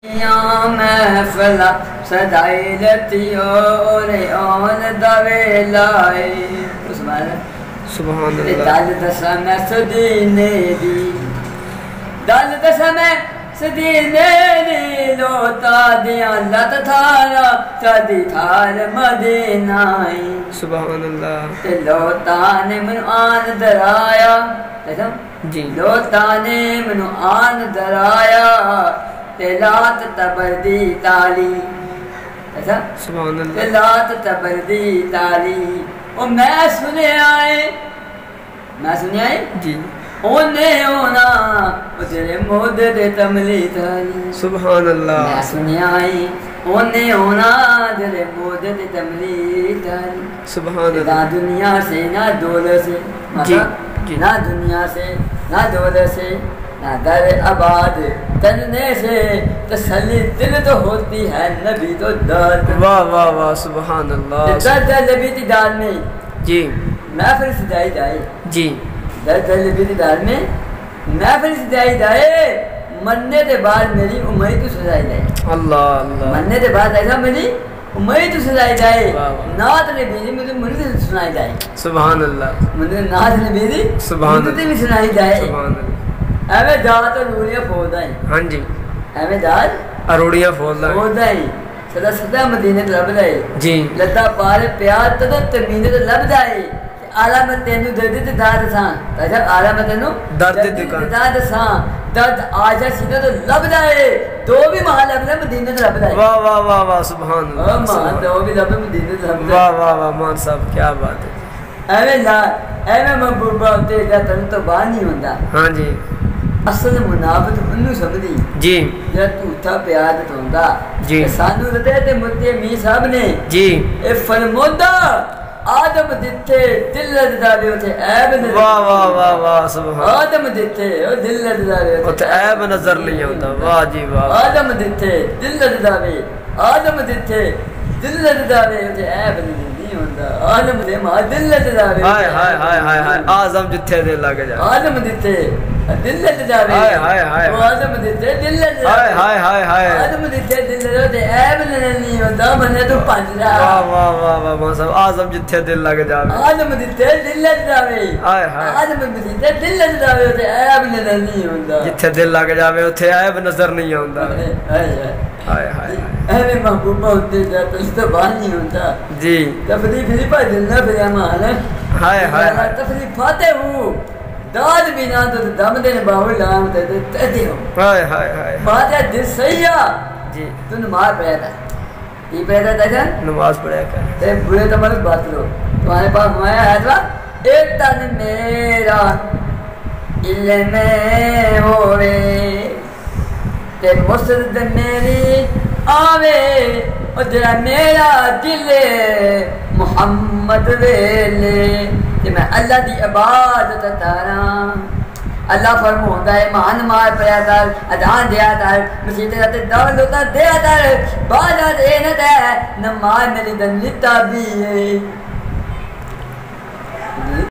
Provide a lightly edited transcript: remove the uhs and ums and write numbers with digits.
محفل سدائی لیتی اور آن دوے لائے سبحان اللہ دل دسا میں سدینے دی دل دسا میں سدینے دی لوتا دیاں لت تھارا چادی تھار مدینائی سبحان اللہ لوتا نے من آن درایا جی لوتا نے من آن درایا تلات تبردی تالی سبحان اللہ تلات تبردی تالی اور میں سنے آئے جی اونے اونا وہ تیرے مودد تملی تالی سبحان اللہ میں سنے آئے اونے اونا تیرے مودد تملی تالی سبحان اللہ نہ دنیا سے نہ دولت سے جی نہ دنیا سے نہ دولت سے نہ در آباد تننے سے تسلی دل تو ہوتی ہے نبی تو درد واہ واہ واہ سبحان اللہ درد نبی کی دار میں جی محفل سجائی جائے جی درد نبی کی دار میں محفل سجائی جائے مرنے کے بعد میری عمر تو سجائی جائے اللہ اللہ مرنے کے بعد ایسا میری عمر تو سجائی جائے نعت نبی دی مجھے منہ سنائی جائے سبحان اللہ مجھے نعت نبی دی سبحان منہ بھی سنائی جائے سبحان اللہ ایویں جات اروڑیاں پھولدا ہے ہاں جی ایویں جات اروڑیاں پھولدا ہے سدا سدا مدینے تے لبدا ہے جی لتا پار پیار تد تمینے تے لبدا ہے اعلی میں تینو درد تے داد ساں تجا اعلی میں تینو درد تے داد ساں درد آجا سیدھا تے لبدا ہے دو بھی محل لبدا مدینے تے لبدا ہے واہ واہ واہ واہ سبحان اللہ ماں دو بھی لبدا مدینے تے لبدا واہ واہ واہ مان صاحب کیا بات ہے ایویں لا ایویں محبوبہ تے دا تن تو باہر نہیں ہوندا ہاں جی اصل منافق انہوں سمجھی جی جب جھوٹا پیار دتوندا جی سانو رتے تے متے می صاحب نے جی اے فرمودا آدم دتے دل دا وے اوتے عیب نہیں واہ واہ واہ واہ سبحان آدم دتے او دل دا وے اوتے عیب نظر نہیں آوندا واہ جی واہ آدم دتے دل دا وے آدم دتے دل دا وے اوتے عیب نہیں ہوندا آدم دے ما دل دا وے ہائے ہائے ہائے ہائے ہائے اعظم جتھے دل لگ جائے آدم دتے دل تے جاوے ہائے ہائے ہائے آدم دتے دل تے ہائے ہائے ہائے ہائے آدم دتے دل تے عیب نہیں ہوندا منے تو پنجرا واہ واہ واہ واہ ماں صاحب اعظم جتھے دل لگ جاوے آدم دتے دل تے جاوے ہائے ہائے آدم دتے دل تے جاوے تے عیب نہیں ہوندا جتھے دل لگ جاوے اوتھے عیب نظر نہیں آوندا ہائے ہائے ہائے ایویں محبوبہ ہوتے جاتا اس تو باہر نہیں ہوتا جی تفریح پھری پا دلنا پھر مال ہے ہائے ہائے تفریح پاتے ہو داد بنا تو دم دے باول لام تے تے ہو ہائے ہائے ہائے بات ہے دل صحیح جی تو نماز پڑھا تھا یہ پڑھا تھا نماز پڑھا کر تے برے تو مرد بات لو تمہارے پاس ہمارا ہے تھا ایک تن میرا علم ہوئے تے مسجد میری آوے اور جڑا میرا دل محمد ویلے تے میں اللہ دی عبادت تاراں اللہ فرماوندا ہے مان مار پیا کر اذان دیا کر مسجد تے دعوت ہوتا دیا کر بعد اے نہ تے نماز میری دن لتا بھی ہے